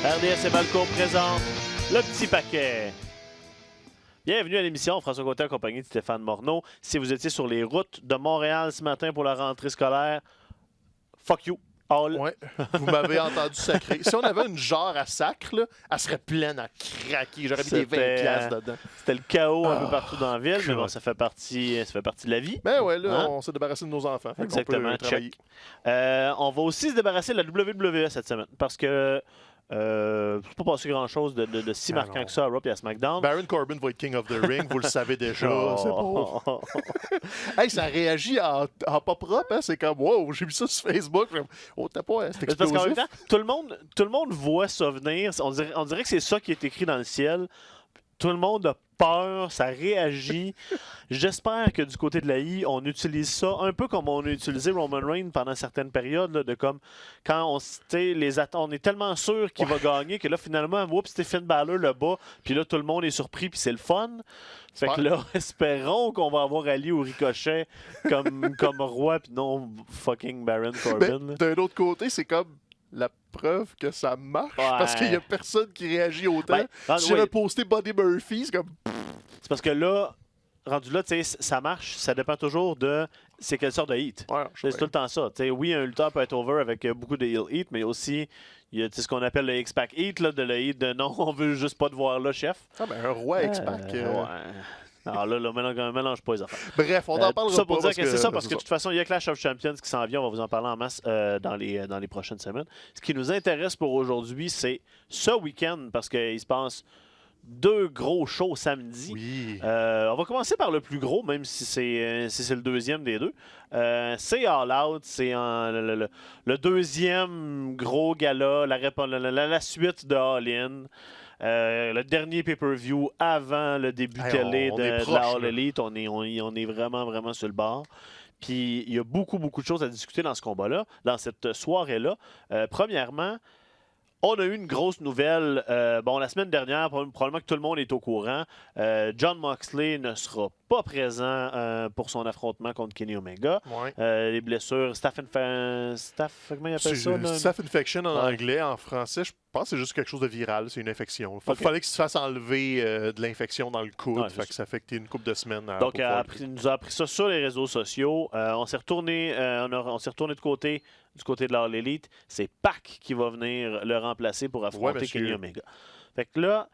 RDS et Balco présente le petit paquet. Bienvenue à l'émission, François Côté accompagné de Stéphane Morneau. Si vous étiez sur les routes de Montréal ce matin pour la rentrée scolaire, fuck you. All. Ouais, vous m'avez entendu sacrer. Si on avait une jarre à sacre, là, elle serait pleine à craquer. J'aurais mis des 20 piastres dedans. C'était le chaos un peu partout dans la ville, mais bon, ça fait partie de la vie. Ben ouais, là, on s'est débarrassé de nos enfants. Exactement, check. On va aussi se débarrasser de la WWE cette semaine, parce que c'est pas passé grand-chose de si marquant que ça à Raw et à SmackDown. Baron Corbin va être King of the Ring, vous le savez déjà. C'est beau. Hey, ça réagit en pas propre, hein? C'est comme, wow, j'ai vu ça sur Facebook. Oh, t'as pas, c'est explosif. Parce qu'en même temps, tout le monde voit ça venir. On dirait que c'est ça qui est écrit dans le ciel. Tout le monde a peur, ça réagit. J'espère que du côté de la I, on utilise ça un peu comme on a utilisé Roman Reigns pendant certaines périodes, là, de comme quand on est tellement sûr qu'il va gagner que là, finalement, Stephen Balor le bat, puis là, tout le monde est surpris, puis c'est le fun. Fait que là, espérons qu'on va avoir Ali ou Ricochet comme roi, puis non fucking Baron Corbin. D'un autre côté, c'est comme la preuve que ça marche, parce qu'il n'y a personne qui réagit autant. Si j'avais posté Buddy Murphy, c'est comme... C'est parce que là, rendu là, ça marche, ça dépend toujours de c'est quelle sorte de heat. Ouais, c'est tout le temps ça. Oui, un lutteur peut être over avec beaucoup de heel heat, mais aussi, il y a ce qu'on appelle le X-Pac heat, là, de le heat de non, on veut juste pas te voir là, chef. Ah, ben un roi X-Pac. Ouais. Alors là, mélange pas les affaires. Bref, on en parlera ça pour pas. Dire que c'est ça, parce que de toute façon, il y a Clash of Champions qui s'en vient. On va vous en parler en masse dans les prochaines semaines. Ce qui nous intéresse pour aujourd'hui, c'est ce week-end, parce qu'il se passe 2 gros shows samedi. Oui. On va commencer par le plus gros, même si c'est le deuxième des deux. C'est All Out, c'est le deuxième gros gala, la suite de All In. Le dernier pay-per-view avant le début télé de la All Elite. On est vraiment, vraiment sur le bord. Puis il y a beaucoup, beaucoup de choses à discuter dans ce combat-là, dans cette soirée-là. Premièrement, on a eu une grosse nouvelle. La semaine dernière, probablement que tout le monde est au courant. Jon Moxley ne sera pas présent pour son affrontement contre Kenny Omega. Ouais. Les blessures, comment il appelle ça? Staph infection en anglais, en français, je pense que c'est juste quelque chose de viral, c'est une infection. Il fallait qu'il se fasse enlever de l'infection dans le coude, fait que ça fait que t'es une couple de semaines. Donc, il nous a appris ça sur les réseaux sociaux. On s'est retourné du côté de l'All Elite. C'est Pac qui va venir le remplacer pour affronter Kenny Omega. Fait que là,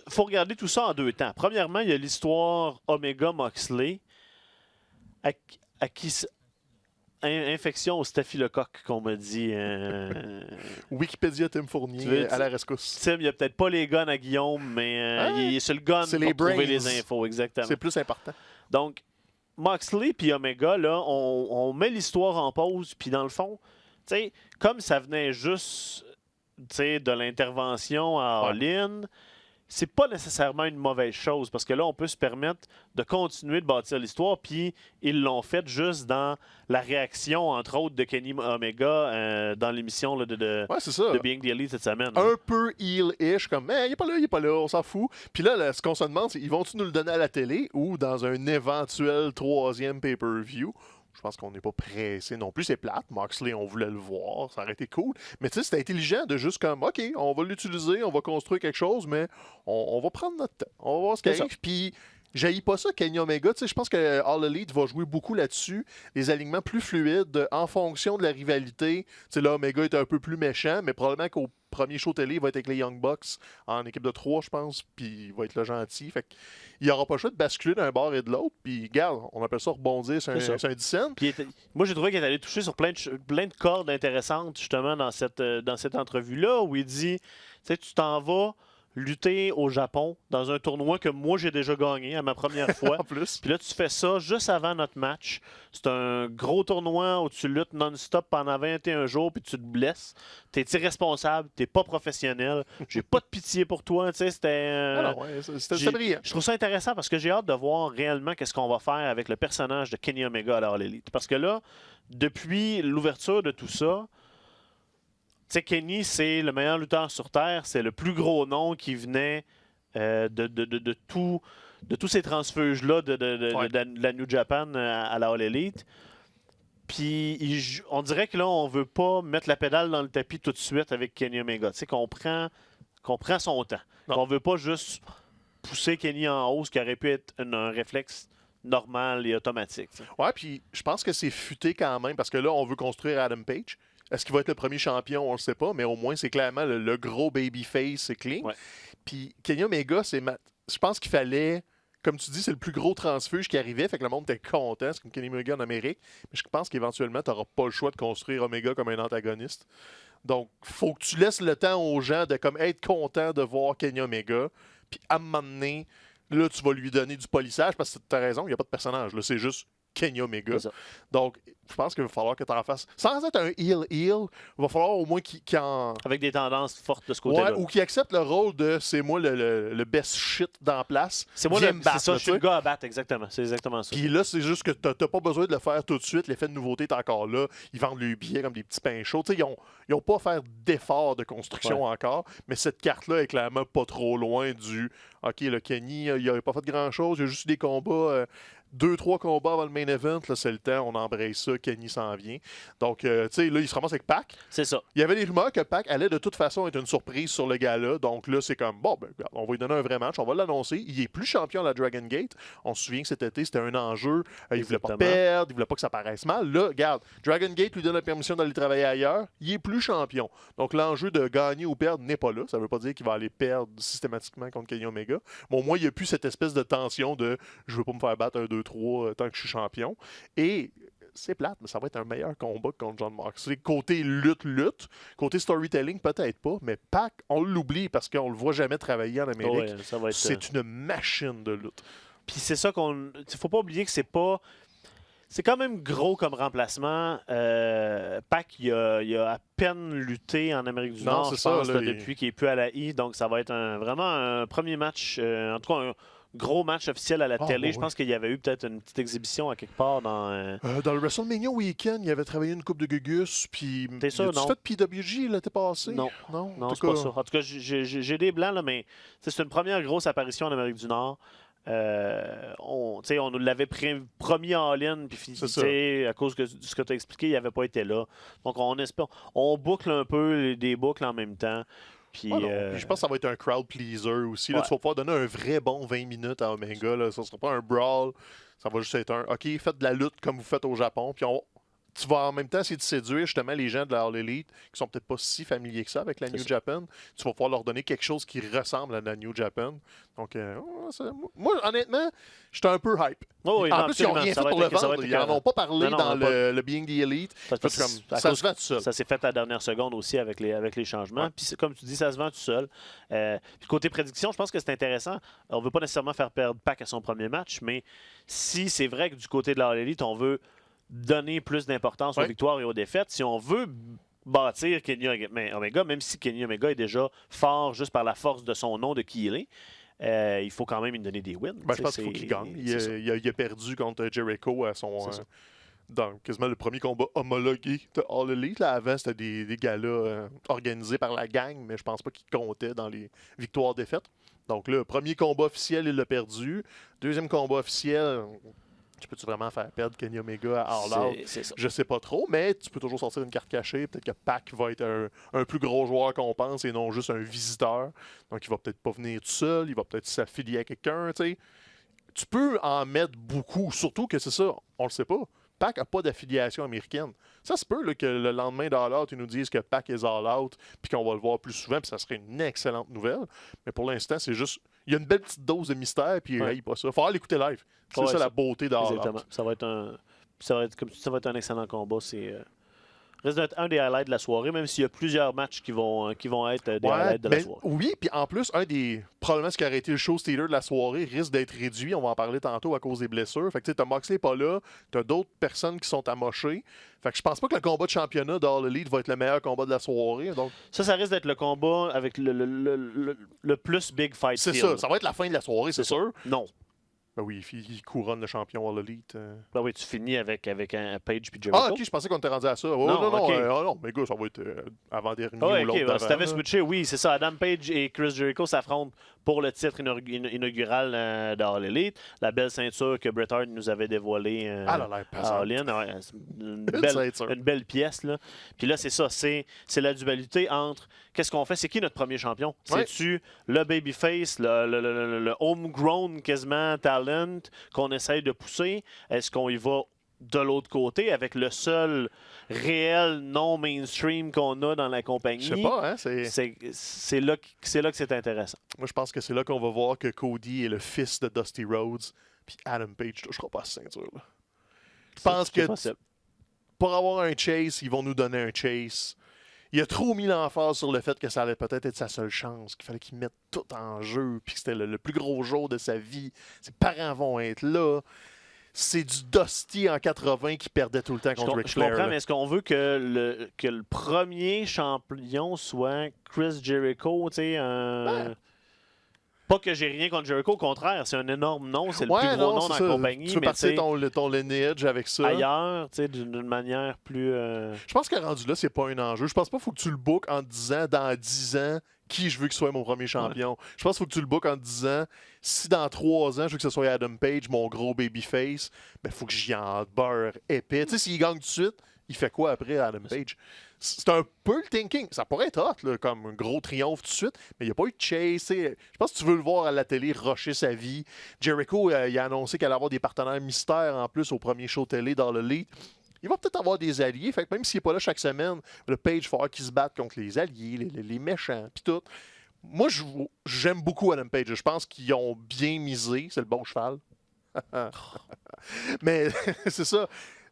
faut regarder tout ça en 2 temps. Premièrement, il y a l'histoire Omega-Moxley à qui infection au staphylocoque, qu'on m'a dit. Wikipédia Tim Fournier à la rescousse. Tim, il n'y a peut-être pas les guns à Guillaume, mais il est sur le gun pour trouver les infos, exactement. C'est plus important. Donc, Moxley puis Omega, là, on met l'histoire en pause, puis dans le fond, comme ça venait juste de l'intervention à All-In, c'est pas nécessairement une mauvaise chose, parce que là, on peut se permettre de continuer de bâtir l'histoire, puis ils l'ont fait juste dans la réaction, entre autres, de Kenny Omega dans l'émission de Being the Elite cette semaine. Un peu heel-ish, comme il est pas là, on s'en fout. Puis là, ce qu'on se demande, c'est ils vont-tu nous le donner à la télé ou dans un éventuel 3e pay-per-view? Je pense qu'on n'est pas pressé non plus. C'est plate. Moxley, on voulait le voir. Ça aurait été cool. Mais tu sais, c'était intelligent de juste comme, OK, on va l'utiliser, on va construire quelque chose, mais on va prendre notre temps. On va voir ce qui arrive. Puis, j'haïs pas ça, Kenny Omega. Je pense que All Elite va jouer beaucoup là-dessus. Les alignements plus fluides en fonction de la rivalité. Là, Omega est un peu plus méchant, mais probablement qu'au premier show télé, il va être avec les Young Bucks en équipe de 3, je pense, puis il va être le gentil. Fait il n'y aura pas le choix de basculer d'un bord et de l'autre, puis regarde, on appelle ça rebondir sur un 10 cents. Moi, j'ai trouvé qu'il est allé toucher sur plein de cordes intéressantes, justement, dans cette entrevue-là, où il dit, tu t'en vas lutter au Japon dans un tournoi que moi j'ai déjà gagné à ma première fois. En plus. Puis là, tu fais ça juste avant notre match. C'est un gros tournoi où tu luttes non-stop pendant 21 jours puis tu te blesses. T'es irresponsable, t'es pas professionnel. J'ai pas de pitié pour toi. C'était brillant. Je trouve ça intéressant parce que j'ai hâte de voir réellement qu'est-ce qu'on va faire avec le personnage de Kenny Omega à l'All Elite. Parce que là, depuis l'ouverture de tout ça, Kenny, c'est le meilleur lutteur sur Terre. C'est le plus gros nom qui venait de tous ces transfuges-là de la New Japan à la All Elite. Puis on dirait que là, on veut pas mettre la pédale dans le tapis tout de suite avec Kenny Omega. Tu sais, qu'on prend son temps. Non. Qu'on veut pas juste pousser Kenny en haut, ce qui aurait pu être un réflexe normal et automatique. Tu sais. Ouais, puis je pense que c'est futé quand même, parce que là, on veut construire Adam Page. Est-ce qu'il va être le premier champion? On le sait pas, mais au moins, c'est clairement le gros babyface, c'est clean. Ouais. Puis Kenny Omega, je pense qu'il fallait... Comme tu dis, c'est le plus gros transfuge qui arrivait, fait que le monde était content. C'est comme Kenny Omega en Amérique. Mais je pense qu'éventuellement, tu n'auras pas le choix de construire Omega comme un antagoniste. Donc, faut que tu laisses le temps aux gens de comme être content de voir Kenny Omega. Puis à un moment donné, là, tu vas lui donner du polissage parce que tu as raison, il n'y a pas de personnage. Là, c'est juste Kenny Omega. C'est ça. Donc, je pense qu'il va falloir que tu en fasses. Sans être un heel, il va falloir au moins qu'il en. Avec des tendances fortes de ce côté-là. Ouais, ou qu'il accepte le rôle de c'est moi le best shit dans la place. C'est moi Viens me battre, c'est ça, là, je suis le tu sais. gars à battre, exactement. C'est exactement ça. Puis là, c'est juste que t'as pas besoin de le faire tout de suite. L'effet de nouveauté est encore là. Ils vendent le billet comme des petits pains chauds. Tu sais, ils ont pas à faire d'efforts de construction encore. Mais cette carte-là est clairement pas trop loin du OK, le Kenny, il a pas fait grand-chose. Il y a juste eu des combats. 2-3 combats avant le main event, là, c'est le temps, on embraye ça, Kenny s'en vient. Donc, tu sais, là, il se ramasse avec Pac. C'est ça. Il y avait des rumeurs que Pac allait de toute façon être une surprise sur le gars-là. Donc là, c'est comme, bon, ben, regarde, on va lui donner un vrai match, on va l'annoncer. Il est plus champion à la Dragon Gate. On se souvient que cet été, c'était un enjeu. Il voulait pas Exactement. perdre, il voulait pas que ça paraisse mal. Là, regarde, Dragon Gate lui donne la permission d'aller travailler ailleurs. Il est plus champion. Donc l'enjeu de gagner ou perdre n'est pas là. Ça veut pas dire qu'il va aller perdre systématiquement contre Kenny Omega. Mais au moins, il n'y a plus cette espèce de tension de je veux pas me faire battre 1, 2, 3 tant que je suis champion. Et c'est plate, mais ça va être un meilleur combat que contre John Moxley. Côté lutte. Côté storytelling, peut-être pas. Mais Pac, on l'oublie parce qu'on le voit jamais travailler en Amérique. Ouais, ça va être, C'est une machine de lutte. Puis c'est ça qu'on. Faut pas oublier que c'est pas. C'est quand même gros comme remplacement. Pac, il a à peine lutté en Amérique du Non, Nord, c'est je ça, pense, là, là, depuis qu'il est plus à la I. Donc ça va être vraiment un premier match, en tout cas un gros match officiel à la télé. oui. Je pense qu'il y avait eu peut-être une petite exhibition à quelque part dans. Dans le WrestleMania Weekend, il avait travaillé une coupe de Gugus, puis T'es sûr, non? tu fait PWG l'été passé? Non. Non, Non, en c'est tout pas cas, ça. En tout cas, j'ai des blancs, là, mais c'est une première grosse apparition en Amérique du Nord. On nous l'avait promis en ligne, puis C'est ça. à cause de ce que tu as expliqué, il n'avait pas été là. Donc, on boucle un peu des boucles en même temps. Puis, ah non, puis je pense que ça va être un crowd pleaser aussi. Là, Ouais. tu vas pouvoir donner un vrai bon 20 minutes à Omega. Là. Ça ne sera pas un brawl. Ça va juste être un OK, faites de la lutte comme vous faites au Japon. Puis tu vas en même temps essayer de séduire justement les gens de la All Elite qui sont peut-être pas si familiers que ça avec la C'est New ça. Japan. Tu vas pouvoir leur donner quelque chose qui ressemble à la New Japan. Donc, moi, honnêtement, j'étais un peu hype. Oh oui, en non, plus, ils n'ont absolument, rien ça fait va pour le être- ça va vendre. être Ils n'en écœurant. ont pas parlé Non, non, dans on a le Being the Elite. Parce Fait que que à ça cause- se vend tout seul. Ça s'est fait à la dernière seconde aussi avec les changements. Ouais. Puis comme tu dis, ça se vend tout seul. Puis côté prédiction, je pense que c'est intéressant. On ne veut pas nécessairement faire perdre Pac à son premier match, mais si c'est vrai que du côté de la All Elite, on veut donner plus d'importance aux Ouais. victoires et aux défaites, si on veut bâtir Kenny Omega, même si Kenny Omega est déjà fort juste par la force de son nom, de qui il est, il faut quand même lui donner des wins. Ben, je pense qu'il faut qu'il gagne. Il a perdu contre Jericho à son. C'est ça. Dans quasiment le premier combat homologué de All Elite. Là, avant, c'était des galas organisés par la gang, mais je pense pas qu'ils comptaient dans les victoires-défaites. Donc là, premier combat officiel, il l'a perdu. Deuxième combat officiel, tu peux-tu vraiment faire perdre Kenny Omega à All Out? C'est ça. Je sais pas trop, mais tu peux toujours sortir une carte cachée. Peut-être que Pac va être un plus gros joueur qu'on pense et non juste un visiteur. Donc, il va peut-être pas venir tout seul. Il va peut-être s'affilier à quelqu'un, tu sais. Tu peux en mettre beaucoup, surtout que c'est ça, on le sait pas. Pac n'a pas d'affiliation américaine. Ça se peut là, que le lendemain d'All Out, ils nous disent que Pac est All Out, puis qu'on va le voir plus souvent, puis ça serait une excellente nouvelle. Mais pour l'instant, c'est juste. Il y a une belle petite dose de mystère, puis Ouais. il pas ça. Il faut aller l'écouter live. C'est Ouais, ça la beauté d'All Exactement. Out. Ça va être comme tu dis, ça va être un excellent combat. Risque d'être un des highlights de la soirée, même s'il y a plusieurs matchs qui vont être des Ouais, highlights de la ben, soirée. oui, puis en plus, probablement ce qui aurait été le show stealer de la soirée risque d'être réduit. On va en parler tantôt à cause des blessures. Fait que tu sais, Moxley n'est pas là. Tu as d'autres personnes qui sont amochées. Fait que je pense pas que le combat de championnat d'All Elite va être le meilleur combat de la soirée. Donc, Ça risque d'être le combat avec le plus big fight. c'est feel. ça. Ça va être la fin de la soirée, c'est sûr. Non. Ben oui, il couronne le champion All Elite. Ben oui, tu finis avec un Page puis Ah, Jericho. ok, je pensais qu'on était rendu à ça. Oh, Non, non, ok. non, mais gars, ça va être avant-dernier Ah ouais, ou l'autre ok, d'avant. si t'avais là. switché, oui, c'est ça. Adam Page et Chris Jericho s'affrontent pour le titre inaugural de All Elite. La belle ceinture que Bret Hart nous avait dévoilée Ah, là, là, à pesante. All In. Ouais, c'est Une ceinture. une belle pièce. Là. Puis là, c'est ça. C'est la dualité entre qu'est-ce qu'on fait. C'est qui notre premier champion? Ouais. C'est-tu le babyface, le homegrown quasiment talent qu'on essaye de pousser? Est-ce qu'on y va de l'autre côté avec le seul réel non-mainstream qu'on a dans la compagnie? Je sais pas, hein? C'est là que c'est intéressant. Moi, je pense que c'est là qu'on va voir que Cody est le fils de Dusty Rhodes, puis Adam Page ne touchera pas à cette ceinture-là. Je pense que pour avoir un chase, ils vont nous donner un chase. Il a trop mis l'emphase sur le fait que ça allait peut-être être sa seule chance, qu'il fallait qu'il mette tout en jeu, puis que c'était le plus gros jour de sa vie. Ses parents vont être là. C'est du Dusty en 80 qui perdait tout le temps contre Ric Je Flair. comprends, là. mais est-ce qu'on veut que le premier champion soit Chris Jericho, tu sais, Ouais. Pas que j'ai rien contre Jericho, au contraire, c'est un énorme nom, c'est le Ouais, plus gros non, nom c'est dans ça. la compagnie, Tu peux mais tu sais, partir ton lineage avec ça. ailleurs, tu sais, d'une manière plus... Je pense que rendu là, c'est pas un enjeu. Je pense pas qu'il faut que tu le bookes en te disant dans 10 ans qui je veux qu'il soit mon premier champion. Je pense qu'il faut que tu le bookes en te disant si dans 3 ans je veux que ce soit Adam Page, mon gros babyface, ben faut que j'y en beurre épais. Tu sais, s'il gagne tout de suite, il fait quoi après Adam Page? C'est un peu le thinking. Ça pourrait être hot, là, comme un gros triomphe tout de suite, mais il n'y a pas eu de chase. Je pense que tu veux le voir à la télé rusher sa vie. Jericho, il a annoncé qu'elle allait avoir des partenaires mystères en plus au premier show télé dans le Elite. Il va peut-être avoir des alliés. Fait que même s'il n'est pas là chaque semaine, le Page, il va falloir qu'il se batte contre les alliés, les méchants, puis tout. Moi, j'aime beaucoup Adam Page. Je pense qu'ils ont bien misé. C'est le bon cheval. Mais c'est ça.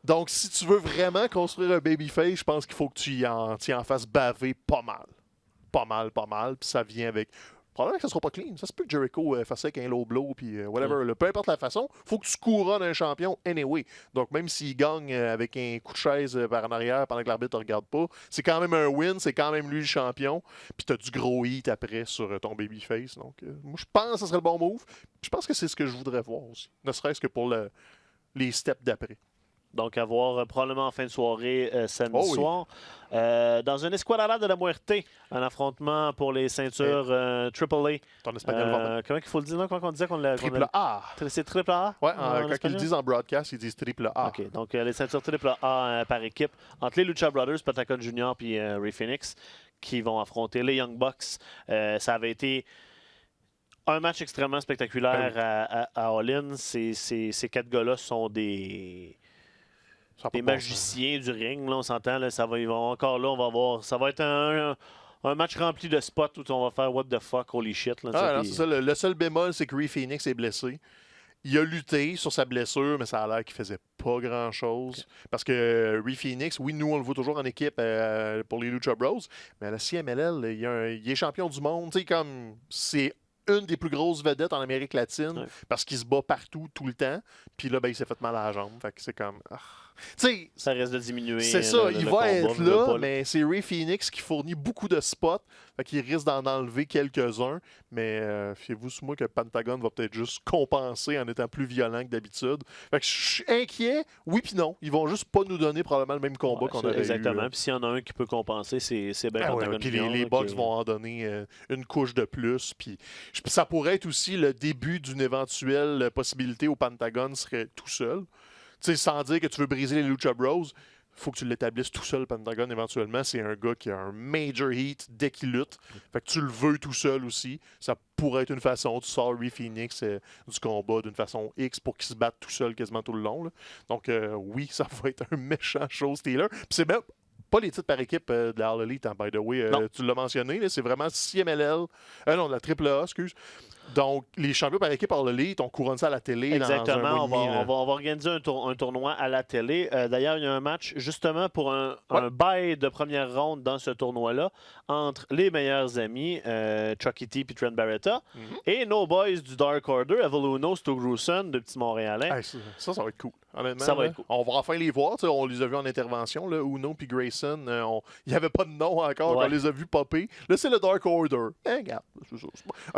Donc, si tu veux vraiment construire un babyface, je pense qu'il faut que tu y en fasses baver pas mal. Pas mal. Puis ça vient avec... Probablement que ça sera pas clean. Ça se peut que Jericho fasse ça avec un low blow, puis whatever. Peu importe la façon, faut que tu couronnes un champion anyway. Donc, même s'il gagne avec un coup de chaise par en arrière pendant que l'arbitre ne regarde pas, c'est quand même un win, c'est quand même lui le champion. Puis tu as du gros hit après sur ton babyface. Donc, moi, je pense que ce serait le bon move. Puis je pense que c'est ce que je voudrais voir aussi. Ne serait-ce que pour les steps d'après. Donc, à voir probablement en fin de soirée samedi Oh oui. soir. Dans un Escuadra de la Muerte, un affrontement pour les ceintures AAA. Ton espagnol va Comment il faut le dire? Non? Comment on disait qu'on l'a... Triple A. C'est triple A? Ouais, en quand ils le espagnol? disent en broadcast, ils disent triple A. OK. Donc, les ceintures triple A par équipe entre les Lucha Brothers, Pentagon Junior et Ray Phoenix qui vont affronter les Young Bucks. Ça avait été un match extrêmement spectaculaire à All In. Ces 4 gars-là sont des magiciens du ring, là, on s'entend. Là, encore là, on va voir. Ça va être un match rempli de spots où on va faire what the fuck, holy shit. Là, Non, c'est ça. Le seul bémol, c'est que Ray Phoenix est blessé. Il a lutté sur sa blessure, mais ça a l'air qu'il faisait pas grand-chose. Parce que Ray Phoenix, oui, nous, on le voit toujours en équipe pour les Lucha Bros, mais à la CMLL, il est champion du monde. Comme c'est une des plus grosses vedettes en Amérique latine parce qu'il se bat partout, tout le temps. Puis là, il s'est fait mal à la jambe. Fait que c'est comme... ça risque de diminuer. C'est ça, il va être là, là, mais c'est Ray Phoenix qui fournit beaucoup de spots. Fait qu'il risque d'en enlever quelques-uns. Mais fiez-vous sur moi que Pentagon va peut-être juste compenser en étant plus violent que d'habitude. Fait que je suis inquiet, oui puis non. Ils vont juste pas nous donner probablement le même combat qu'on aurait eu. Exactement. Puis s'il y en a un qui peut compenser, c'est bien Pentagon. Puis les Bucks vont en donner une couche de plus. Puis ça pourrait être aussi le début d'une éventuelle possibilité où Pentagon serait tout seul. Tu sais, sans dire que tu veux briser les Lucha Bros, il faut que tu l'établisses tout seul, Pentagon, éventuellement. C'est un gars qui a un major heat dès qu'il lutte. Fait que tu le veux tout seul aussi. Ça pourrait être une façon. Tu sors Ray Phoenix du combat d'une façon X pour qu'il se batte tout seul quasiment tout le long. Là. Donc, oui, ça va être un méchant show Steeler. Puis c'est même pas les titres par équipe de la All Elite, hein, by the way. Tu l'as mentionné. Là, c'est vraiment CMLL. Non, la AAA, excuse. Donc, les champions par équipe All Elite, on couronne ça à la télé. Exactement. Dans un mois et demi, on va organiser un tournoi à la télé. D'ailleurs, il y a un match justement pour un bail de première ronde dans ce tournoi-là entre les meilleurs amis, Chucky T et Trent Barretta, et nos boys du Dark Order, Evoluno, Stu Gruson, de petits Montréalais. Ça va être cool. Honnêtement, ça va être cool. On va enfin les voir. On les a vus en intervention, là, Uno et Grayson. Grayson. Il n'y avait pas de nom encore quand Ouais. on les a vus popper. Là, c'est le Dark Order. Regarde, c'est ça.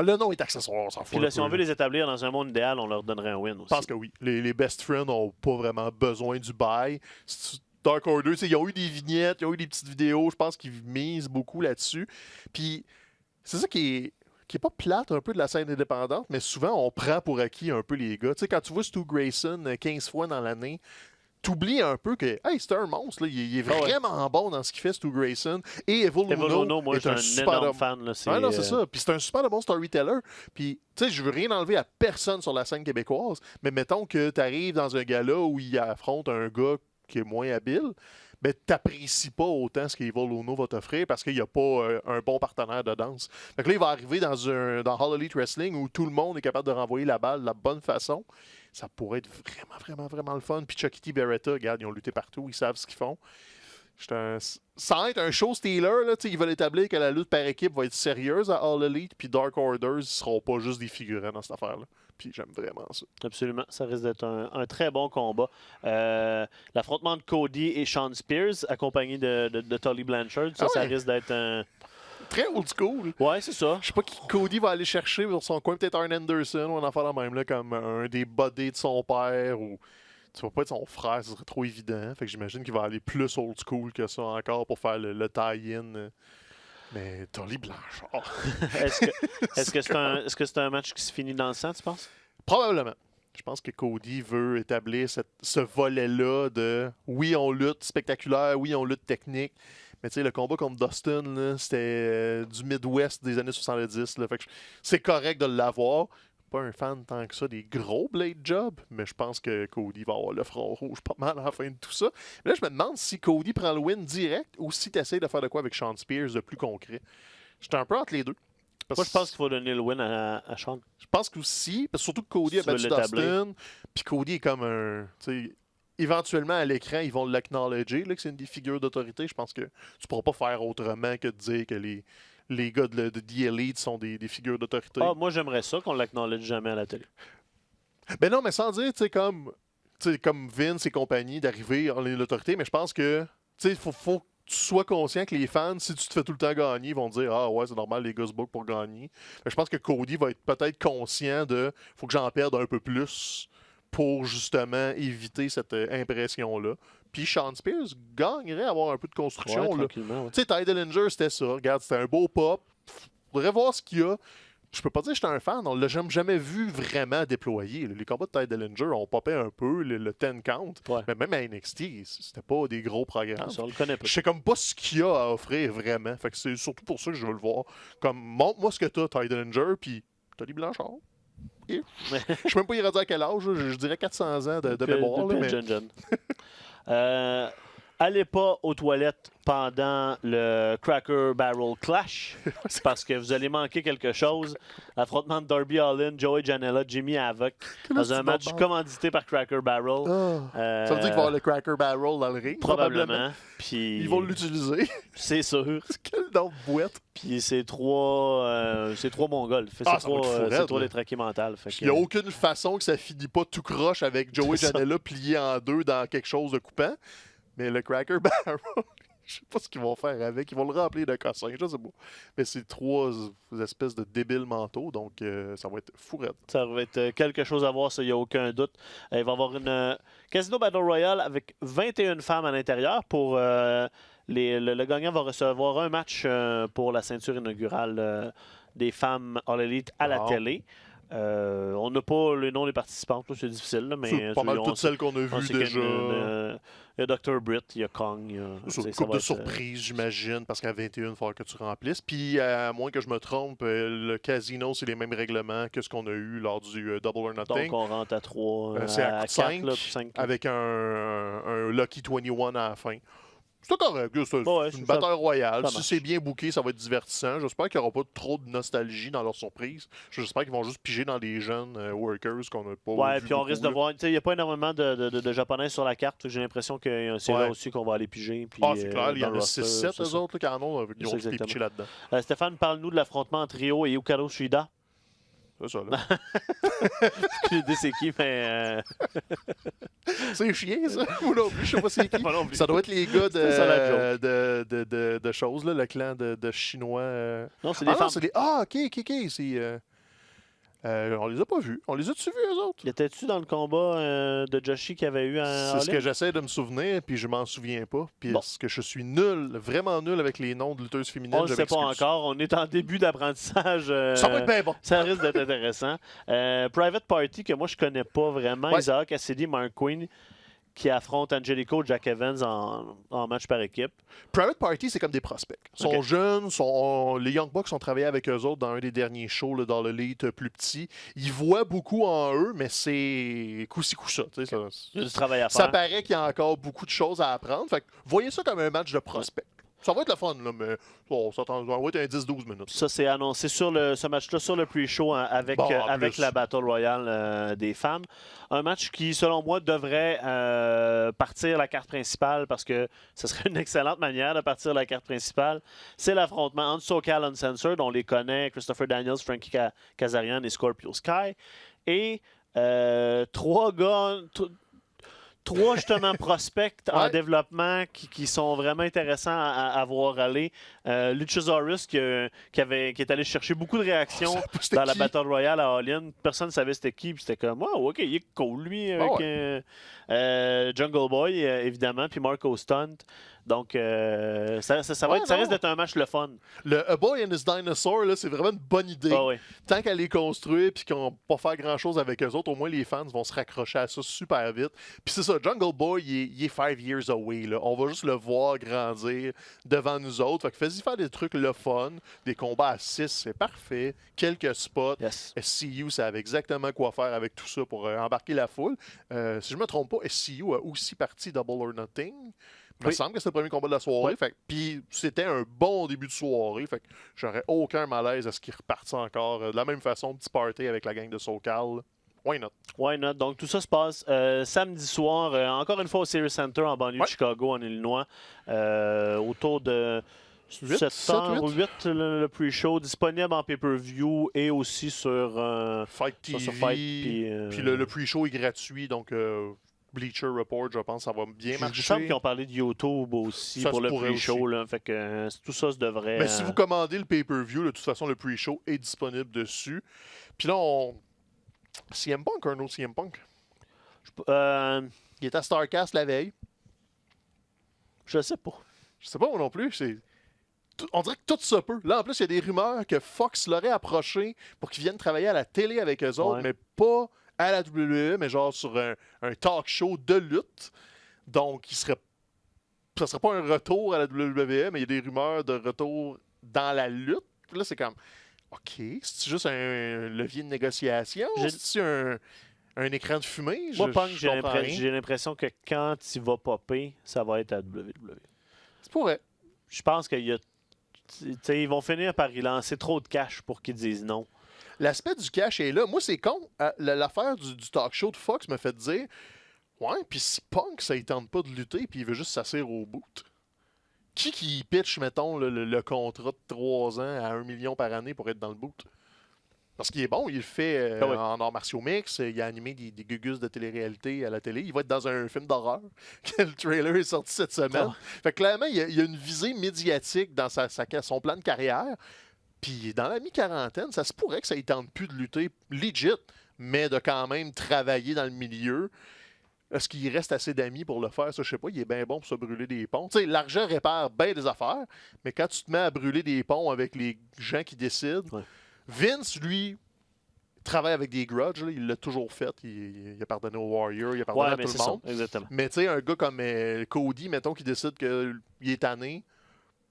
Le nom est accessoire, on s'en fout. Puis là, si on veut les établir dans un monde idéal, on leur donnerait un win aussi. Je pense que oui. Les best friends n'ont pas vraiment besoin du bail. Dark Order, ils ont eu des vignettes, ils ont eu des petites vidéos. Je pense qu'ils misent beaucoup là-dessus. Puis c'est ça qui est pas plate un peu de la scène indépendante, mais souvent on prend pour acquis un peu les gars. Tu sais, quand tu vois Stu Grayson 15 fois dans l'année, t'oublies un peu que hey, c'est un monstre. Là. Il est vraiment bon dans ce qu'il fait, Stu Grayson. Et Evil Uno moi, est je un suis un super énorme fan. Là, ah non, c'est ça. Puis c'est un super bon storyteller. Puis, tu sais, je veux rien enlever à personne sur la scène québécoise, mais mettons que tu arrives dans un gala où il affronte un gars qui est moins habile, mais t'apprécies pas autant ce qu'Evil Uno va t'offrir parce qu'il n'y a pas un bon partenaire de danse. Fait que là, il va arriver dans All Elite Wrestling où tout le monde est capable de renvoyer la balle de la bonne façon. Ça pourrait être vraiment, vraiment, vraiment le fun. Puis Chucky T. Beretta, regarde, ils ont lutté partout, ils savent ce qu'ils font. Sans être un show stealer, là, ils veulent établir que la lutte par équipe va être sérieuse à All Elite, puis Dark Orders ne seront pas juste des figurants dans cette affaire-là. Puis j'aime vraiment ça. Absolument, ça risque d'être un très bon combat. L'affrontement de Cody et Sean Spears, accompagné de Tully Blanchard, ça risque d'être un... Très old school. Ouais, c'est ça. Je sais pas qui Cody va aller chercher sur son coin, peut-être Arn Anderson ou un enfant la même, là, comme un des buddies de son père ou... Tu vas pas être son frère, ce serait trop évident. Fait que j'imagine qu'il va aller plus old school que ça encore pour faire le tie-in. Mais Tully Blanchard. Est-ce que c'est un match qui se finit dans le sang, tu penses? Probablement. Je pense que Cody veut établir ce volet-là de oui, on lutte spectaculaire, oui, on lutte technique. Mais tu sais, le combat contre Dustin, là, c'était du Midwest des années 70. Là, fait que c'est correct de l'avoir. Pas un fan tant que ça des gros blade jobs, mais je pense que Cody va avoir le front rouge pas mal à la fin de tout ça. Mais là, je me demande si Cody prend le win direct ou si tu essaies de faire de quoi avec Sean Spears de plus concret. J'étais un peu entre les deux. Moi, je pense qu'il faut donner le win à Sean. Je pense qu'aussi, parce que surtout que Cody a battu Dustin, puis Cody est comme un... Éventuellement, à l'écran, ils vont l'acknowledger, que c'est une des figures d'autorité. Je pense que tu pourras pas faire autrement que de dire que les gars de The Elite sont des figures d'autorité. Ah, moi, j'aimerais ça qu'on l'acknowledge jamais à la télé. Ben non, mais sans dire, comme Vince et compagnie, d'arriver en l'autorité, mais je pense que, il faut que tu sois conscient que les fans, si tu te fais tout le temps gagner, ils vont dire « Ah ouais, c'est normal, les gars se bookent pour gagner. » Je pense que Cody va être peut-être conscient de « Faut que j'en perde un peu plus pour justement éviter cette impression-là. » Puis Sean Spears gagnerait à avoir un peu de construction. Ouais, là. Tu sais, Ty Dillinger, c'était ça. Regarde, c'était un beau pop. Faudrait voir ce qu'il y a. Je peux pas dire que j'étais un fan. On l'a jamais vu vraiment déployer. Les combats de Ty Dillinger ont popé un peu, le 10 count. Ouais. Mais même à NXT, c'était pas des gros programmes. Ça, on le connaît pas. Je sais comme pas ce qu'il y a à offrir vraiment. Fait que c'est surtout pour ça que je veux le voir. Comme, montre-moi ce que t'as, Ty Dillinger, puis Tully Blanchard. Je sais même pas il à quel âge, je dirais 400 ans de mémoire. Là, mais... allez pas aux toilettes pendant le Cracker Barrel Clash parce que vous allez manquer quelque chose. Affrontement de Darby Allin, Joey Janela, Jimmy Havoc dans un match commandité par Cracker Barrel. Ça veut dire qu'il va y avoir le Cracker Barrel dans le ring? Probablement. Puis, ils vont l'utiliser. C'est sûr. Quelle autre boîte? Puis c'est trois Mongols. C'est trois des traqués mentales. Il n'y a aucune façon que ça finit pas tout croche avec Joey Janela plié en deux dans quelque chose de coupant. Mais le Cracker Barrel, je sais pas ce qu'ils vont faire avec. Ils vont le remplir de cossins, je sais pas. Mais c'est trois espèces de débiles mentaux, donc ça va être fourette. Ça va être quelque chose à voir, ça, il n'y a aucun doute. Il va y avoir une Casino Battle Royale avec 21 femmes à l'intérieur. Pour le gagnant va recevoir un match pour la ceinture inaugurale des femmes All Elite à la télé. On n'a pas les noms des participantes, c'est difficile. Là, mais c'est pas mal toutes celles qu'on a vues déjà. Il y a Dr. Britt, il y a Kong. C'est une couple de surprises, j'imagine, parce qu'à 21, il va falloir que tu remplisses. Puis, à moins que je me trompe, le casino, c'est les mêmes règlements que ce qu'on a eu lors du Double or Nothing. Donc, on rentre à 3. C'est à 5, 5 avec un Lucky 21 à la fin. C'est correct. C'est une bataille royale. Si c'est bien booké, ça va être divertissant. J'espère qu'il n'y aura pas trop de nostalgie dans leur surprise. J'espère qu'ils vont juste piger dans les jeunes workers qu'on n'a pas. Ouais, puis on risque de voir. Il n'y a pas énormément de Japonais sur la carte. J'ai l'impression que c'est là aussi qu'on va aller piger. Puis, c'est clair. Il y en a 6-7 eux autres qui en ont. Ils ont piché là-dedans. Stéphane, parle-nous de l'affrontement entre Rio et Hikaru Shida. c'est ça, là. Aucune idée c'est qui, mais... C'est chiant, ça. Moi non plus, je sais pas c'est qui. Moi non plus. Ça doit être les gars C'était ça, la de choses, là, le clan de Chinois. Non, c'est des Ah non, femmes. c'est des... Ah, ok. C'est... on les a pas vus. On les a-tu vus, eux autres? Étais-tu dans le combat de Joshi qu'il y avait eu à C'est ce All-In? que j'essaie de me souvenir, puis je m'en souviens pas. Puis Bon. parce que je suis nul, vraiment nul avec les noms de lutteuses féminines. On ne je sait pas m'excuse. encore. On est en début d'apprentissage. Ça va être bien bon. Ça risque d'être intéressant. Private Party, que moi, je connais pas vraiment. Ouais. Isaac Cassidy, Mark Quinn, qui affronte Angelico, Jack Evans en match par équipe. Private Party, c'est comme des prospects. Ils sont Ok. jeunes, les Young Bucks ont travaillé avec eux autres dans un des derniers shows là, dans l'élite plus petit. Ils voient beaucoup en eux, mais c'est coup-ci, coup-ça. Tu sais, Il y a du travail à ça faire. paraît qu'il y a encore beaucoup de choses à apprendre. Fait que voyez ça comme un match de prospects. Ça va être le fun, là, mais ça va être un 10-12 minutes. Ça, c'est annoncé sur ce match-là, sur le pre-show, hein, avec, Bon, en avec plus. la Battle Royale des femmes. Un match qui, selon moi, devrait partir la carte principale parce que ce serait une excellente manière de partir la carte principale. C'est l'affrontement entre SoCal Uncensored, on les connaît, Christopher Daniels, Frankie Kazarian et Scorpio Sky. Et trois gars... Trois, justement, prospects en Ouais. développement qui sont vraiment intéressants à voir aller. Luchasaurus, qui est allé chercher beaucoup de réactions savait pas c'était dans la qui. Battle Royale à All-In. Personne ne savait c'était qui. Puis c'était comme, wow, OK, il est cool, lui. Avec, Jungle Boy, évidemment, puis Marco Stunt. Donc, ça risque d'être un match le fun. Le A Boy and His Dinosaur, là, c'est vraiment une bonne idée. Ah ouais. Tant qu'elle est construite puis qu'on va pas faire grand-chose avec eux autres, au moins les fans vont se raccrocher à ça super vite. Puis c'est ça, Jungle Boy, il est 5 years away. Là. On va juste le voir grandir devant nous autres. Fait que fais-y faire des trucs le fun, des combats à 6, c'est parfait. Quelques spots. Yes. SCU savait exactement quoi faire avec tout ça pour embarquer la foule. Si je me trompe pas, SCU a aussi parti Double or Nothing. Il me Oui. semble que c'est le premier combat de la soirée. Ouais. Fait que- puis c'était un bon début de soirée. Fait que j'aurais aucun malaise à ce qu'ils repartent encore de la même façon, petit party avec la gang de SoCal. Why not? Why not? Donc, tout ça se passe samedi soir, encore une fois au Sears Center en banlieue de Ouais. Chicago, en Illinois, autour de 8, 7 heures 7, ou 8, le pre-show, disponible en pay-per-view et aussi sur Fight TV. sur Fight. Puis le pre-show est gratuit, donc Bleacher Report, je pense, ça va bien Il me marcher. semble qu'ils ont parlé de YouTube aussi Ça pour se le pourrait pre-show. aussi. Là, fait que tout ça se devrait... Mais si vous commandez le pay-per-view, de toute façon, le pre-show est disponible dessus. Puis là, CM Punk, un autre CM Punk. Il était à StarCast la veille. Je sais pas. Je sais pas moi non plus. On dirait que tout se peut. Là, en plus, il y a des rumeurs que Fox l'aurait approché pour qu'il vienne travailler à la télé avec eux autres, Ouais. mais pas à la WWE, mais genre sur un talk show de lutte. Donc, ça serait pas un retour à la WWE, mais il y a des rumeurs de retour dans la lutte. Puis là, c'est comme, OK, c'est juste un levier de négociation? C'est un écran de fumée? Moi, Punk, je comprends rien. j'ai l'impression que quand il va popper, ça va être à WWE. C'est pourrait. Je pense qu'il y a... tu sais, ils vont finir par y lancer trop de cash pour qu'ils disent non. L'aspect du cash est là. Moi, c'est con. L'affaire du talk show de Fox me fait dire, ouais, puis si Punk, ça ne tente pas de lutter, puis il veut juste s'asseoir au bout. Qui pitch, mettons, le contrat de 3 ans à 1 million par année pour être dans le boot? Parce qu'il est bon, il le fait Ah oui. en arts martiaux mix, il a animé des gugus de télé-réalité à la télé. Il va être dans un film d'horreur, que le trailer est sorti cette semaine. Ah. Fait que clairement, il y a une visée médiatique dans son plan de carrière. Puis dans la mi-quarantaine, ça se pourrait que ça ne tente plus de lutter legit, mais de quand même travailler dans le milieu. Est-ce qu'il reste assez d'amis pour le faire? Ça, je sais pas. Il est bien bon pour se brûler des ponts. Tu sais, l'argent répare bien des affaires, mais quand tu te mets à brûler des ponts avec les gens qui décident, Ouais. Vince, lui, travaille avec des grudges. Là. Il l'a toujours fait. Il a pardonné aux Warriors, il a pardonné Ouais, à mais tout c'est le ça, monde. exactement. Mais tu sais, un gars comme Cody, mettons, qui décide qu'il est tanné,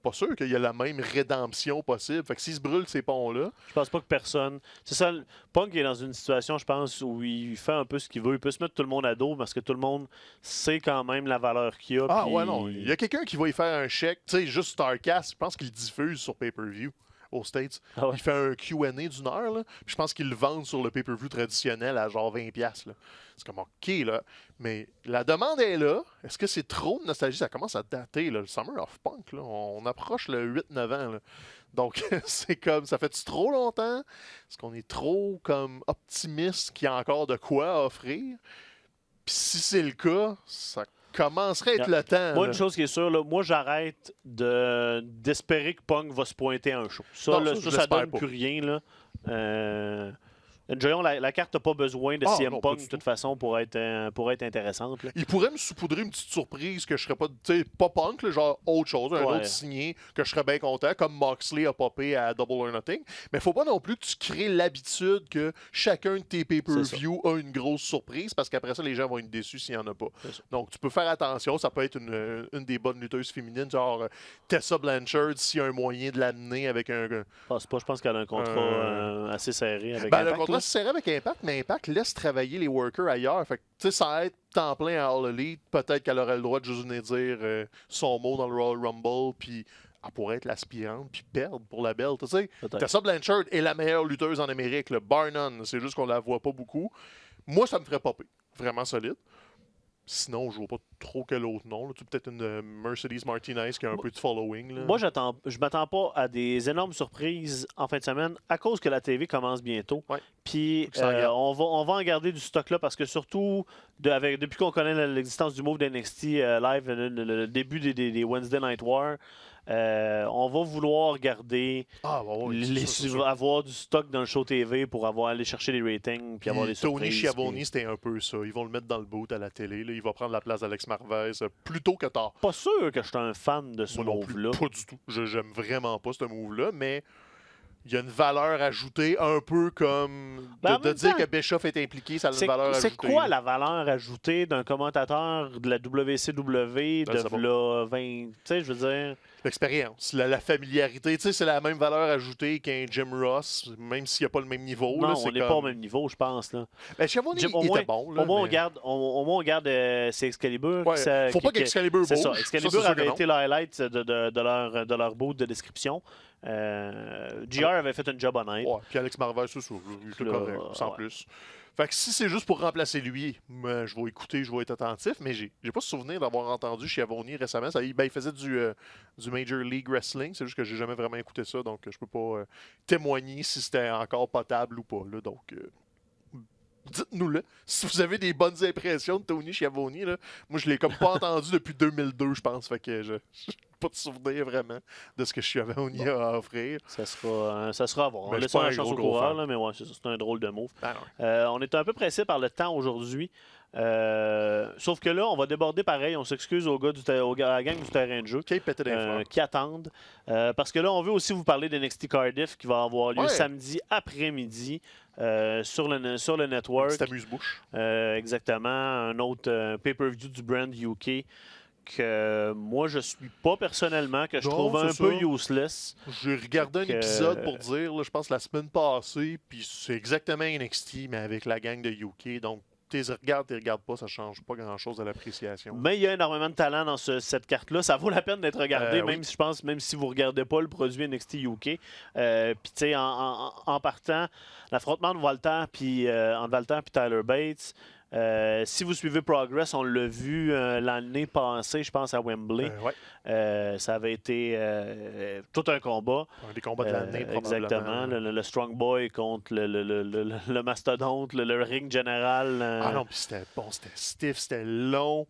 pas sûr qu'il y a la même rédemption possible. Fait que s'il se brûle ces ponts-là, Je pense pas que personne... C'est ça, Punk est dans une situation, je pense, où il fait un peu ce qu'il veut. Il peut se mettre tout le monde à dos parce que tout le monde sait quand même la valeur qu'il a. ah puis- ouais, non. Il y a quelqu'un qui va y faire un chèque. Tu sais, juste Starcast, je pense qu'il le diffuse sur pay-per-view. aux States. Ah ouais. Il fait un Q&A d'une heure, là, puis je pense qu'ils le vendent sur le pay-per-view traditionnel à genre 20$. Là. C'est comme OK, là. Mais la demande est là. Est-ce que c'est trop de nostalgie? Ça commence à dater, là, le Summer of Punk. Là. On approche le 8-9 ans. Là. Donc, c'est comme, ça fait-tu trop longtemps? Est-ce qu'on est trop comme optimiste qu'il y a encore de quoi offrir? Puis si c'est le cas, ça commencerait à être le temps. Moi, là. une chose qui est sûre, là, moi, j'arrête d'espérer que Punk va se pointer à un show. Ça, Non, là, ça, je ça l'espère donne pas. plus rien. Là. Enjoyons, la carte n'a pas besoin de Ah, CM non, pas Punk du de toute tout. façon pour être intéressante. Là. Il pourrait me saupoudrer une petite surprise que je serais pas, tu sais, pas Punk, là, genre autre chose, un Ouais. autre signé que je serais bien content, comme Moxley a popé à Double or Nothing. Mais faut pas non plus que tu crées l'habitude que chacun de tes pay-per-view a une grosse surprise, parce qu'après ça, les gens vont être déçus s'il y en a pas. Donc, tu peux faire attention, ça peut être une des bonnes lutteuses féminines, genre Tessa Blanchard, s'il y a un moyen de l'amener avec un... Je pense qu'elle a un contrat assez serré avec Ben, Impact. le contrat se serrait avec Impact, mais Impact laisse travailler les workers ailleurs. Fait que, tu sais, ça aide temps plein à All Elite. Peut-être qu'elle aurait le droit de juste venir dire son mot dans le Royal Rumble, puis elle pourrait être l'aspirante, puis perdre pour la belt. Tu sais, Peut-être. Tessa Blanchard est la meilleure lutteuse en Amérique, le bar none. C'est juste qu'on la voit pas beaucoup. Moi, ça me ferait popper. Vraiment solide. Sinon, je vois pas trop quel autre nom. Là. Tu peut-être une Mercedes Martinez qui a un peu de following. Là. Moi, je m'attends pas à des énormes surprises en fin de semaine à cause que la TV commence bientôt. Ouais. Puis Faut que ça en garde. on va en garder du stock là parce que surtout, depuis qu'on connaît l'existence du move d'NXT Live, le début des Wednesday Night War, on va vouloir garder, Ah, ouais, c'est sûr. avoir du stock dans le show TV pour aller chercher les ratings puis avoir des Tony surprises. Schiavone, puis- c'était un peu ça. Ils vont le mettre dans le boot à la télé. Là. Il va prendre la place d'Alex Marvez plus tôt que tard. Pas sûr que je suis un fan de ce Moi non plus, move-là. pas du tout. J'aime vraiment pas ce move-là, mais il y a une valeur ajoutée, un peu comme Ben, en de même dire temps, que Bischoff est impliqué, ça a une valeur ajoutée. C'est quoi là. la valeur ajoutée d'un commentateur de la WCW Je sais de pas. v'là 20... Tu sais, je veux dire... L'expérience, la familiarité, tu sais, c'est la même valeur ajoutée qu'un Jim Ross, même s'il n'y a pas le même niveau. Non, là, on c'est n'est pas au même niveau, je pense. Là. Ben, Schiavone, Jim, il était bon. Là, au moins, mais- au moins, on garde c'est Excalibur. Ouais, qui- faut pas qui- qu'Excalibur C'est ça, bouge. Excalibur Ça, c'est sûr avait que non. été le highlight de leur boot de description. JR avait fait un job honnête. Ouais, puis Alex Marvez, c'est ça. Il était Là, correct, sans ouais. plus. Fait que si c'est juste pour remplacer lui, je vais écouter, je vais être attentif, mais j'ai pas souvenir d'avoir entendu Schiavone récemment. Il faisait du Major League Wrestling, c'est juste que j'ai jamais vraiment écouté ça, donc je peux pas témoigner si c'était encore potable ou pas. Là, donc, dites-nous-le. Si vous avez des bonnes impressions de Tony Schiavone, là, moi je l'ai comme pas entendu depuis 2002, je pense. Fait que je pas de souvenir vraiment de ce que Schiavone a à offrir. Ça sera à voir. On Mais je laisse suis pas la un chance au gros coureur, fan. là, mais ouais, c'est un drôle de move. Ah, ouais. On est un peu pressé par le temps aujourd'hui. Sauf que là, on va déborder pareil. On s'excuse à la gang du terrain de jeu Kate pétait des fleurs. qui attendent. Parce que là, on veut aussi vous parler d'NXT Cardiff qui va avoir lieu Ouais. samedi après-midi sur le network. C'est amuse-bouche. Exactement. Un autre pay-per-view du brand UK que moi, je suis pas personnellement, que je Non, trouve un c'est peu ça. useless. J'ai regardé un que- épisode pour dire, là, je pense la semaine passée, puis c'est exactement NXT, mais avec la gang de UK. Donc, t'es regardes pas, ça change pas grand-chose à l'appréciation. Mais il y a énormément de talent dans cette carte-là. Ça vaut la peine d'être regardé, Oui. même si je pense, même si vous ne regardez pas le produit NXT UK. Puis, tu sais, en partant, l'affrontement de Walter puis entre Walter et Tyler Bates. Si vous suivez Progress, on l'a vu l'année passée, je pense, à Wembley. Ouais, Ça avait été tout un combat. un des combats de l'année, probablement. Exactement. Le Strong Boy contre le Mastodonte, le ring général. Ah non, puis c'était bon, c'était stiff, c'était long.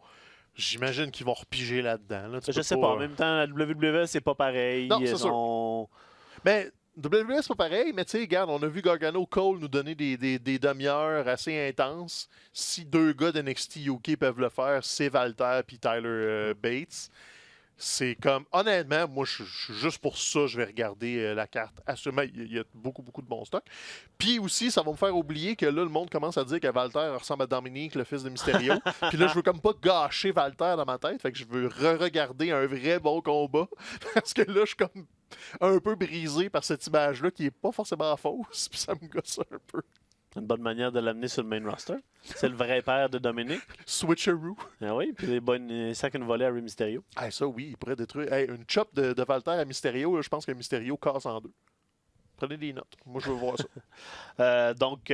J'imagine qu'ils vont repiger là-dedans. Là. Tu Je peux sais pas. En même temps, la WWE, c'est pas pareil. Non, c'est sûr. On- Mais WWE, c'est pas pareil, mais tu sais, regarde, on a vu Gargano Cole nous donner des demi-heures assez intenses. Si deux gars de NXT UK peuvent le faire, c'est Walter puis Tyler Bates. C'est comme, honnêtement, moi, juste pour ça, je vais regarder la carte. Assurément, il y a beaucoup, beaucoup de bons stocks. Puis aussi, ça va me faire oublier que là, le monde commence à dire que Walter ressemble à Dominique, le fils de Mysterio. Puis là, je veux comme pas gâcher Walter dans ma tête. Fait que je veux re-regarder un vrai bon combat. Parce que là, je suis comme un peu brisé par cette image-là qui est pas forcément fausse. Puis ça me gosse un peu. Une bonne manière de l'amener sur le main roster. C'est le vrai père de Dominique. Switcheroo. Ah oui, puis les sacs une volée à Rey Mysterio. Ah, ça, oui, il pourrait détruire. Hey, une chop de Walter à Mysterio, là, je pense que Mysterio casse en deux. Prenez des notes. Moi, je veux voir ça. Donc,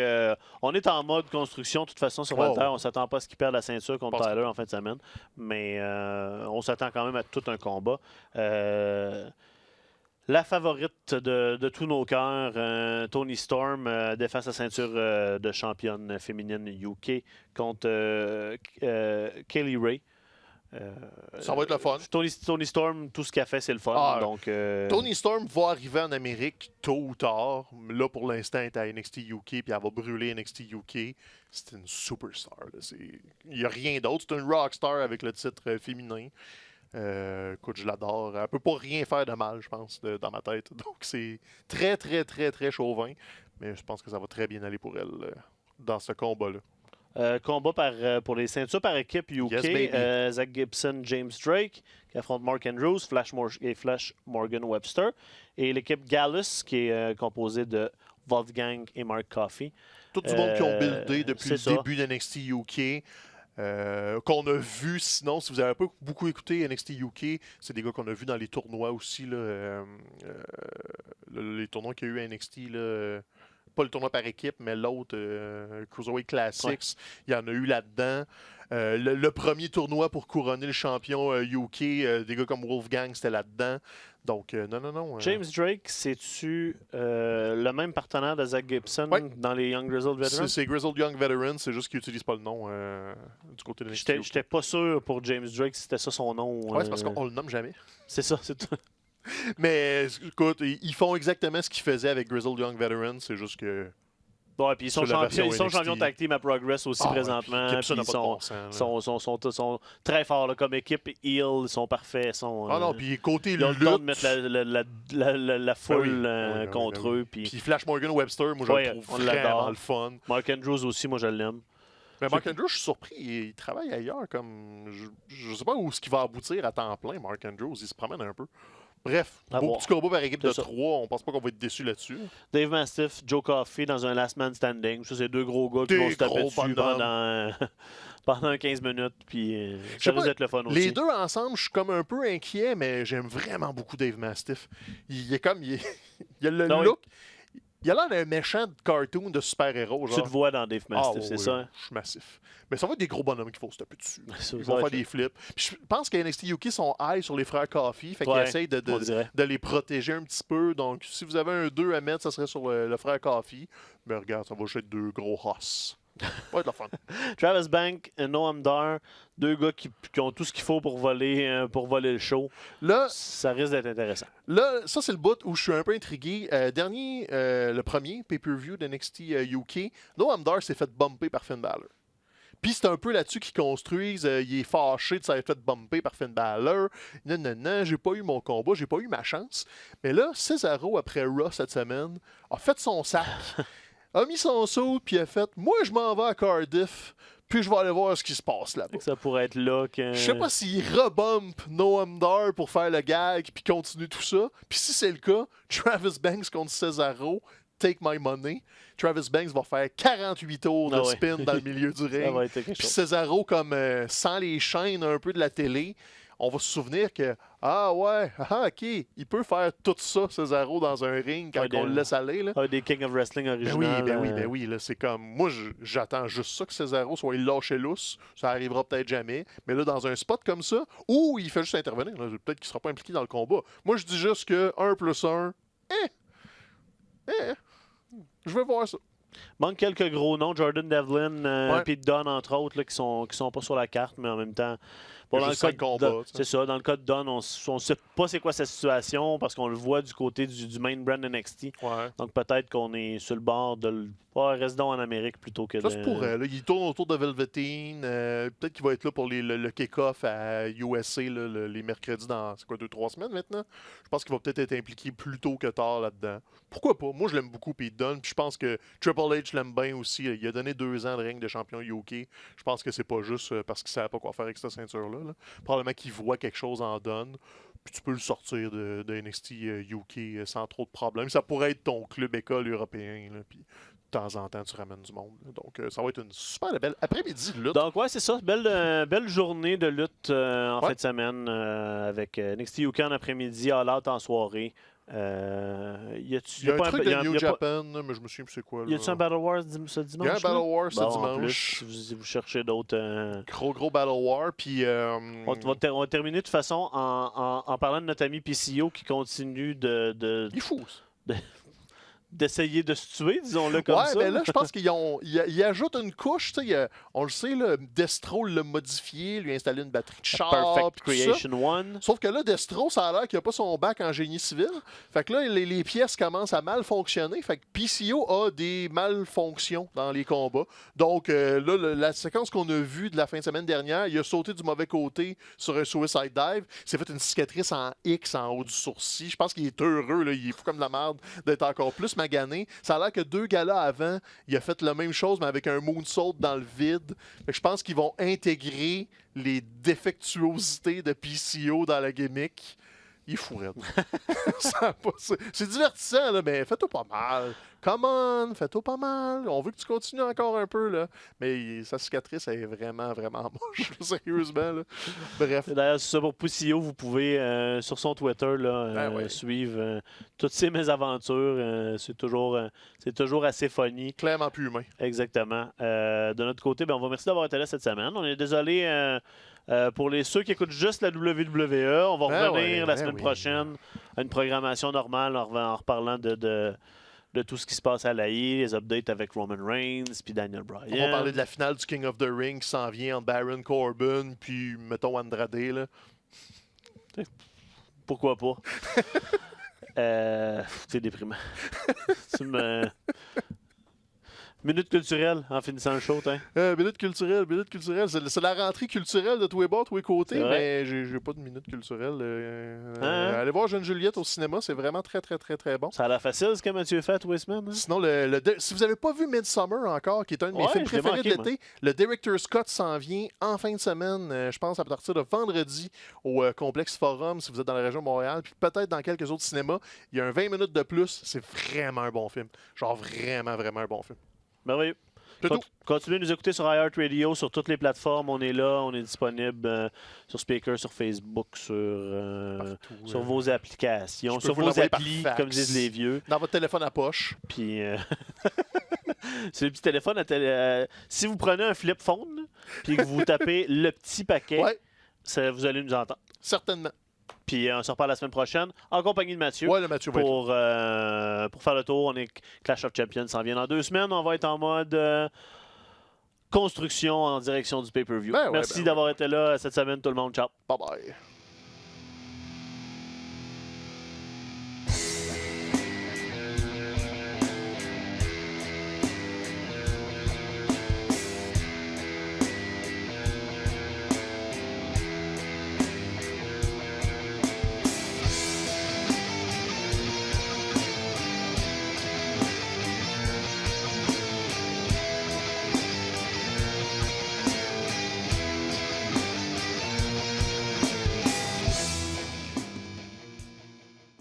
on est en mode construction. De toute façon, sur Walter, on ne s'attend pas à ce qu'il perde la ceinture contre Tyler en fin de semaine. Mais on s'attend quand même à tout un combat. La favorite de tous nos cœurs, Toni Storm, défend sa ceinture de championne féminine UK contre Kaylee Ray. Ça va être le fun. Toni Storm, tout ce qu'elle fait, c'est le fun. Ah, donc, Toni Storm va arriver en Amérique tôt ou tard. Là, pour l'instant, elle est à NXT UK, puis elle va brûler NXT UK. C'est une superstar. Il n'y a rien d'autre. C'est une rockstar avec le titre féminin. Écoute, je l'adore. Elle peut pas rien faire de mal, je pense, dans ma tête. Donc, c'est très, très, très, très chauvin. Mais je pense que ça va très bien aller pour elle dans ce combat-là. Combat pour les ceintures par équipe UK. Yes, Zach Gibson, James Drake qui affronte Mark Andrews, Flash Morgan Webster. Et l'équipe Gallus qui est composée de Wolfgang et Mark Coffey. Tout du monde qui ont buildé depuis le ça. début de NXT UK. Qu'on a vu, sinon, si vous n'avez pas beaucoup écouté NXT UK, c'est des gars qu'on a vu dans les tournois aussi. Là, les tournois qu'il y a eu à NXT. Là, pas le tournoi par équipe, mais l'autre, Cruiserweight Classics, il y en a eu là-dedans. Le premier tournoi pour couronner le champion UK, des gars comme Wolfgang, c'était là-dedans. Donc, non. James Drake, c'est-tu le même partenaire de Zach Gibson dans les Young Grizzled Veterans? C'est Grizzled Young Veterans, c'est juste qu'ils n'utilisent pas le nom du côté de NXT. J'étais pas sûr pour James Drake si c'était ça son nom. Ouais, c'est parce qu'on le nomme jamais. C'est ça, c'est tout. Mais écoute, ils font exactement ce qu'ils faisaient avec Grizzled Young Veterans, c'est juste que... Ouais, puis ils sont champions tag team à Progress aussi présentement. Ouais, puis ils sont très forts là, comme équipe. Ils sont parfaits. non, puis côté ils ont lutte... le temps de mettre la foule contre eux. Puis Flash Morgan Webster, moi je le trouve vraiment le fun. Mark Andrews aussi, moi je l'aime. Mais Mark Andrews, je suis surpris, il travaille ailleurs. Comme je sais pas où ce qui va aboutir à temps plein, Mark Andrews. Il se promène un peu. Bref, beau petit combat par équipe de 3. On pense pas qu'on va être déçu là-dessus. Dave Mastiff, Joe Coffey dans un last man standing. Ça, c'est deux gros gars qui vont se taper dessus pendant 15 minutes. Puis ça va être le fun aussi. Les deux ensemble, je suis comme un peu inquiet, mais j'aime vraiment beaucoup Dave Mastiff. Il a le look. Il a l'air d'un méchant de cartoon de super-héros. Tu te vois dans Dave Mastiff, c'est ça? Hein? Je suis massif. Mais ça va être des gros bonhommes qu'il faut se taper dessus. Ils vont faire des flips. Puis je pense que NXT UK sont high sur les frères Coffey. Fait qu'ils essayent de les protéger un petit peu. Donc, si vous avez un 2 à mettre, ça serait sur le frère Coffey. Mais regarde, ça va juste être deux gros hoss. Ça va être la fun. Travis Bank et Noam Dar, deux gars qui ont tout ce qu'il faut pour voler le show. Là, ça risque d'être intéressant. Là, ça, c'est le bout où je suis un peu intrigué. Le premier pay-per-view de NXT UK, Noam Dar s'est fait bumper par Finn Balor. Puis c'est un peu là-dessus qu'ils construisent. Il est fâché de s'être fait bumper par Finn Balor. Non, j'ai pas eu mon combat, j'ai pas eu ma chance. Mais là, Cesaro, après Raw cette semaine, a fait son sac, a mis son saut, puis a fait « Moi, je m'en vais à Cardiff, puis je vais aller voir ce qui se passe là-bas. » Ça pourrait être là que... Je sais pas s'il rebump Noam Dar pour faire le gag, puis continue tout ça. Puis si c'est le cas, Travis Banks contre Cesaro, take my money. Travis Banks va faire 48 tours de spin dans le milieu du ring. Puis Cesaro, comme sans les chaînes un peu de la télé, on va se souvenir que, OK, il peut faire tout ça, Cesaro, dans un ring quand on le laisse aller. Là. Des King of Wrestling original. Ben oui. Là, c'est comme, moi, j'attends juste ça que Cesaro soit lâché lousse. Ça arrivera peut-être jamais. Mais là, dans un spot comme ça, où il fait juste intervenir, peut-être qu'il ne sera pas impliqué dans le combat. Moi, je dis juste que 1 + 1, je vais voir ça. Manque quelques gros noms, Jordan Devlin, Pete Dunne, entre autres, là, qui sont pas sur la carte, mais en même temps... Bon, c'est ça. Dans le cas de Dunn, on ne sait pas c'est quoi sa situation parce qu'on le voit du côté du main brand NXT. Ouais. Donc peut-être qu'on est sur le bord de le reste donc en Amérique plutôt que ça se pourrait. Là. Il tourne autour de Velveteen. Peut-être qu'il va être là pour le kick-off à USA les mercredis dans 2-3 semaines maintenant. Je pense qu'il va peut-être être impliqué plus tôt que tard là-dedans. Pourquoi pas? Moi, je l'aime beaucoup, Pete Dunne. Puis je pense que Triple H l'aime bien aussi. Il a donné 2 ans de règne de champion UK. Je pense que c'est pas juste parce qu'il ne savait pas quoi faire avec cette ceinture-là. Probablement qu'il voit quelque chose en Dunne. Puis tu peux le sortir de NXT UK sans trop de problèmes. Ça pourrait être ton club école européen. Là, puis de temps en temps, tu ramènes du monde. Donc, ça va être une super belle après-midi de lutte. Donc, c'est ça. Belle journée de lutte en fin de semaine avec NXT UK en après-midi, All Out en soirée. Y a-tu Il y a un pas truc y de a- New y a pas- Japan, mais je me souviens plus c'est quoi. Y a-tu Là. un Battle Wars ce Il dimanche? y a un Battle War ce Bon, en dimanche. plus, si vous cherchez d'autres. Gros Battle War. Puis. On va terminer de toute façon en parlant de notre ami PCO qui continue Il est fou. d'essayer de se tuer, disons-le comme Ouais, ça. mais là, je pense qu'ils ajoutent une couche. On le sait, là, Destro l'a modifié, lui a installé une batterie de char. Perfect puis tout ça. Creation 1. Sauf que là, Destro, ça a l'air qu'il n'a pas son bac en génie civil. Fait que là, les pièces commencent à mal fonctionner. Fait que PCO a des malfonctions dans les combats. Donc là, la séquence qu'on a vue de la fin de semaine dernière, il a sauté du mauvais côté sur un suicide dive. Il s'est fait une cicatrice en X en haut du sourcil. Je pense qu'il est heureux. Là. Il est fou comme de la merde d'être encore plus magané. Ça a l'air que 2 galas avant, il a fait la même chose, mais avec un moonsault dans le vide. Fait que je pense qu'ils vont intégrer les défectuosités de PCO dans la gimmick. Il est fou, raide. C'est divertissant, là, mais fais-toi pas mal. Come on, fais-toi pas mal. On veut que tu continues encore un peu, là. Mais sa cicatrice, elle est vraiment, vraiment moche, sérieusement, là. Bref. D'ailleurs, c'est ça pour Poussio, vous pouvez sur son Twitter là, ouais. suivre toutes ces mésaventures. C'est toujours assez funny. Clairement plus humain. Exactement. De notre côté, on vous remercie d'avoir été là cette semaine. On est désolé pour ceux qui écoutent juste la WWE. On va revenir la semaine prochaine à une programmation normale en reparlant de tout ce qui se passe à l'AI, les updates avec Roman Reigns puis Daniel Bryan. On va parler de la finale du King of the Ring qui s'en vient entre Baron Corbin puis, mettons, Andrade, là. Pourquoi pas? C'est déprimant. Minute culturelle en finissant le show, hein? Minute culturelle. C'est la rentrée culturelle de tous les bords, tous les côtés, C'est vrai. mais j'ai pas de minute culturelle. Allez voir Jeune Juliette au cinéma, c'est vraiment très, très, très, très bon. Ça a l'air facile ce que Mathieu fait tous les semaines. Hein? Sinon, si vous n'avez pas vu Midsummer encore, qui est un de mes films je l'ai préférés manqué, de l'été, le Director's Cut s'en vient en fin de semaine, je pense à partir de vendredi au Complexe Forum, si vous êtes dans la région de Montréal, puis peut-être dans quelques autres cinémas. Il y a un 20 minutes de plus, c'est vraiment un bon film. Genre vraiment, vraiment un bon film. Merveilleux. C'est tout. Continuez de nous écouter sur iHeartRadio, sur toutes les plateformes. On est là, on est disponible sur Speaker, sur Facebook, sur vos applications, sur vos applis, comme disent les vieux. Dans votre téléphone à poche. Puis, c'est le petit téléphone. Si vous prenez un flip phone, puis que vous tapez le petit paquet, vous allez nous entendre. Certainement. Puis on se reparle la semaine prochaine en compagnie de Mathieu. Ouais, le Mathieu va pour faire le tour. On est Clash of Champions s'en vient dans 2 semaines. On va être en mode construction en direction du pay-per-view. Merci d'avoir été là cette semaine, tout le monde. Ciao. Bye bye.